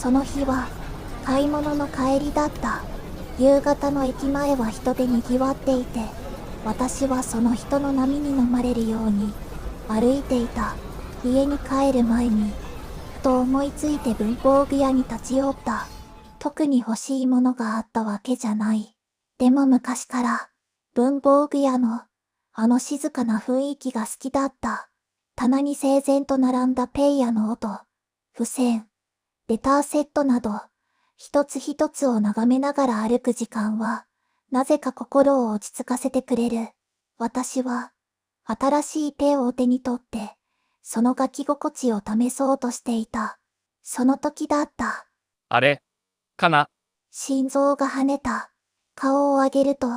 その日は買い物の帰りだった。夕方の駅前は人で賑わっていて、私はその人の波に飲まれるように歩いていた。家に帰る前にふと思いついて文房具屋に立ち寄った。特に欲しいものがあったわけじゃない。でも昔から文房具屋のあの静かな雰囲気が好きだった。棚に整然と並んだペイヤの音、付箋、レターセットなど、一つ一つを眺めながら歩く時間は、なぜか心を落ち着かせてくれる。私は、新しいペンを手に取って、その書き心地を試そうとしていた。その時だった。あれかな。心臓が跳ねた。顔を上げると、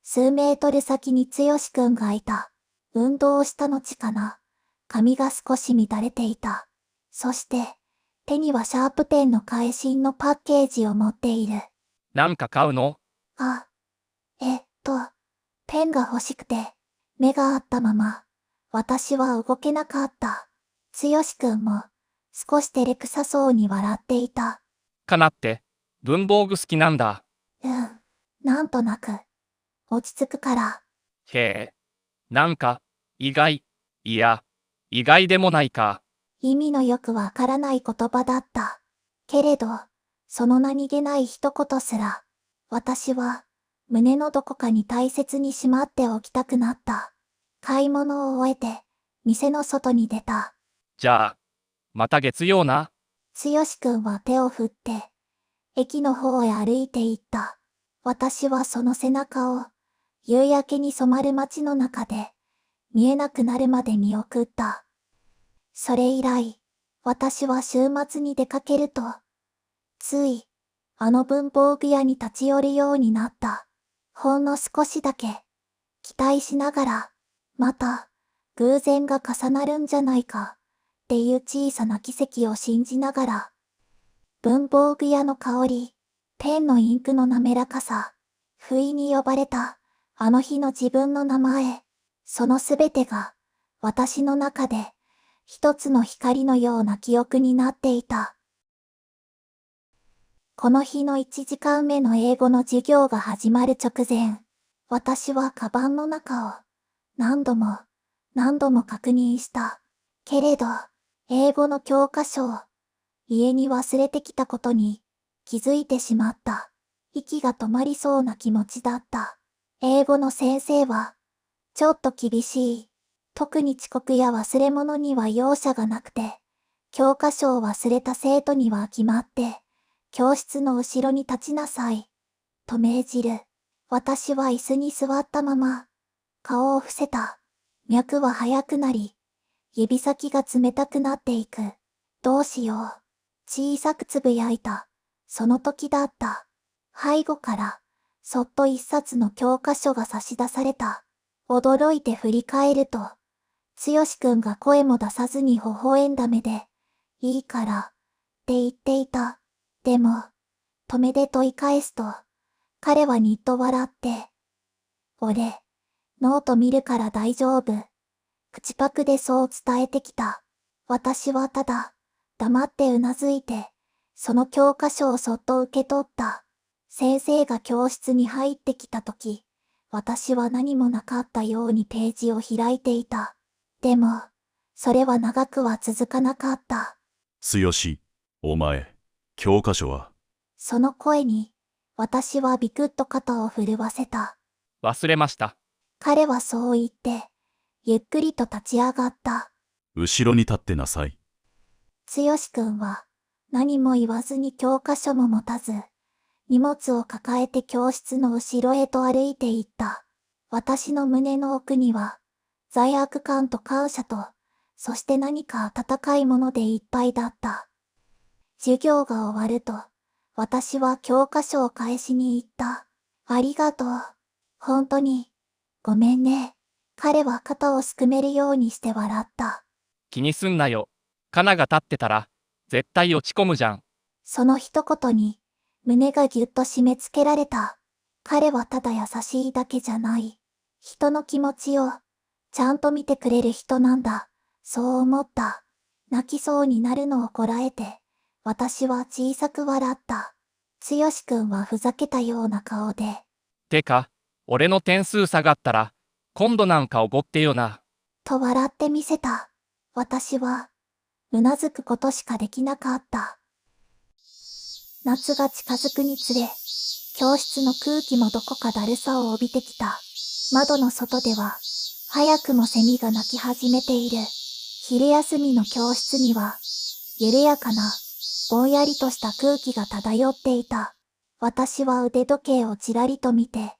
数メートル先に剛くんがいた。運動をした後かな。髪が少し乱れていた。そして、手にはシャープペンの会心のパッケージを持っている。なんか買うの？あ、ペンが欲しくて、目が合ったまま、私は動けなかった。剛くんも、少し照れくさそうに笑っていた。かなって、文房具好きなんだ。なんとなく、落ち着くから。へえ。なんか、意外。いや、意外でもないか。意味のよくわからない言葉だった。けれど、その何気ない一言すら、私は、胸のどこかに大切にしまっておきたくなった。買い物を終えて、店の外に出た。じゃあ、また月曜な。剛くんは手を振って、駅の方へ歩いて行った。私はその背中を、夕焼けに染まる街の中で、見えなくなるまで見送った。それ以来、私は週末に出かけると、つい、あの文房具屋に立ち寄るようになった。ほんの少しだけ、期待しながら、また、偶然が重なるんじゃないか、っていう小さな奇跡を信じながら、文房具屋の香り、ペンのインクの滑らかさ、不意に呼ばれた、あの日の自分の名前、そのすべてが、私の中で、一つの光のような記憶になっていた。この日の1時間目の英語の授業が始まる直前、私はカバンの中を何度も確認した。けれど、英語の教科書を家に忘れてきたことに気づいてしまった。息が止まりそうな気持ちだった。英語の先生はちょっと厳しい。特に遅刻や忘れ物には容赦がなくて、教科書を忘れた生徒には決まって、教室の後ろに立ちなさい、と命じる。私は椅子に座ったまま、顔を伏せた。脈は速くなり、指先が冷たくなっていく。どうしよう。小さくつぶやいた。その時だった。背後から、そっと一冊の教科書が差し出された。驚いて振り返ると、剛くんが声も出さずに微笑んだ目で、いいから、って言っていた。でも、止めで問い返すと、彼はにっと笑って、俺、ノート見るから大丈夫。口パクでそう伝えてきた。私はただ、黙ってうなずいて、その教科書をそっと受け取った。先生が教室に入ってきたとき、私は何もなかったようにページを開いていた。でも、それは長くは続かなかった。剛、お前、教科書は？その声に、私はビクッと肩を震わせた。忘れました。彼はそう言って、ゆっくりと立ち上がった。後ろに立ってなさい。剛くんは、何も言わずに教科書も持たず、荷物を抱えて教室の後ろへと歩いていった。私の胸の奥には、罪悪感と感謝と、そして何か温かいものでいっぱいだった。授業が終わると、私は教科書を返しに行った。ありがとう。本当に。ごめんね。彼は肩をすくめるようにして笑った。気にすんなよ。カナが立ってたら、絶対落ち込むじゃん。その一言に、胸がぎゅっと締め付けられた。彼はただ優しいだけじゃない。人の気持ちを、ちゃんと見てくれる人なんだ。そう思った。泣きそうになるのをこらえて、私は小さく笑った。剛くんはふざけたような顔で、てか、俺の点数下がったら、今度なんかおごってよな。と笑ってみせた。私は、うなずくことしかできなかった。夏が近づくにつれ、教室の空気もどこかだるさを帯びてきた。窓の外では、早くもセミが鳴き始めている。昼休みの教室には、緩やかな、ぼんやりとした空気が漂っていた。私は腕時計をちらりと見て、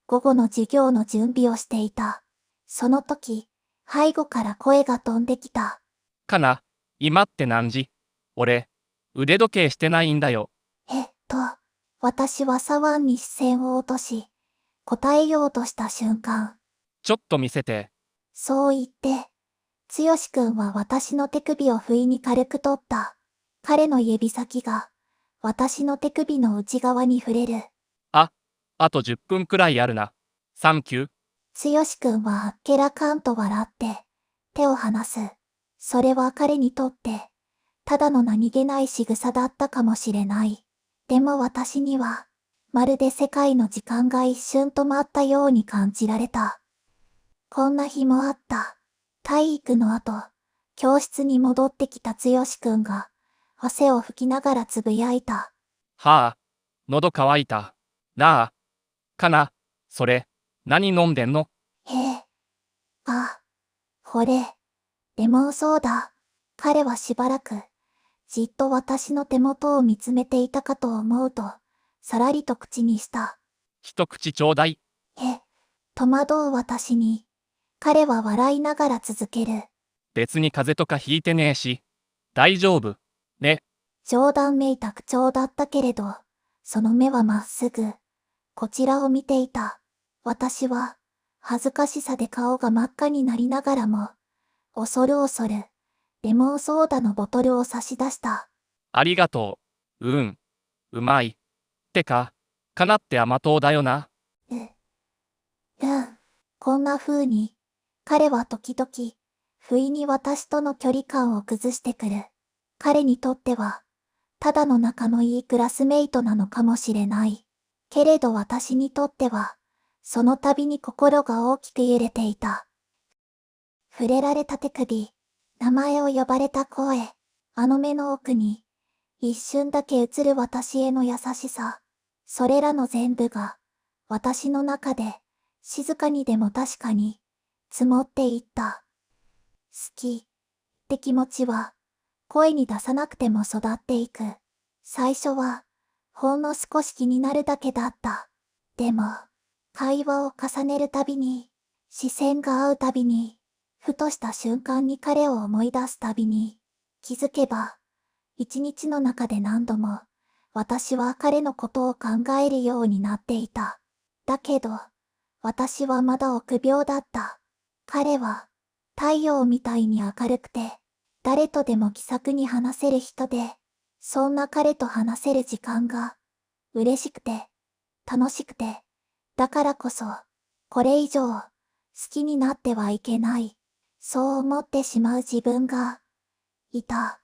午後の授業の準備をしていた。その時、背後から声が飛んできた。かな、今って何時？俺、腕時計してないんだよ。私は左腕に視線を落とし、答えようとした瞬間、ちょっと見せて。そう言って、剛くんは私の手首を不意に軽く取った。彼の指先が、私の手首の内側に触れる。あと10分くらいあるな。サンキュー。剛くんはあっけらかんと笑って、手を離す。それは彼にとって、ただの何気ない仕草だったかもしれない。でも私には、まるで世界の時間が一瞬止まったように感じられた。こんな日もあった。体育の後、教室に戻ってきた剛くんが、汗を拭きながらつぶやいた。はあ、喉乾いた。なあ、かな、それ、何飲んでんの？へえ。あ、これ、レモンソーダ。彼はしばらく、じっと私の手元を見つめていたかと思うと、さらりと口にした。一口ちょうだい。戸惑う私に、彼は笑いながら続ける。別に風邪とかひいてねえし、大丈夫。ね、冗談めいた口調だったけれど、その目はまっすぐ、こちらを見ていた。私は、恥ずかしさで顔が真っ赤になりながらも、恐る恐る、レモンソーダのボトルを差し出した。ありがとう。うまい。てか、かなって甘党だよな。こんな風に、彼は時々、不意に私との距離感を崩してくる。彼にとっては、ただの仲のいいクラスメイトなのかもしれない。けれど私にとっては、その度に心が大きく揺れていた。触れられた手首、名前を呼ばれた声、あの目の奥に、一瞬だけ映る私への優しさ、それらの全部が、私の中で、静かにでも確かに、積もっていった。好き、って気持ちは、声に出さなくても育っていく。最初は、ほんの少し気になるだけだった。でも、会話を重ねるたびに、視線が合うたびに、ふとした瞬間に彼を思い出すたびに、気づけば、一日の中で何度も、私は彼のことを考えるようになっていた。だけど、私はまだ臆病だった。彼は、太陽みたいに明るくて、誰とでも気さくに話せる人で、そんな彼と話せる時間が、嬉しくて、楽しくて、だからこそ、これ以上、好きになってはいけない、そう思ってしまう自分が、いた。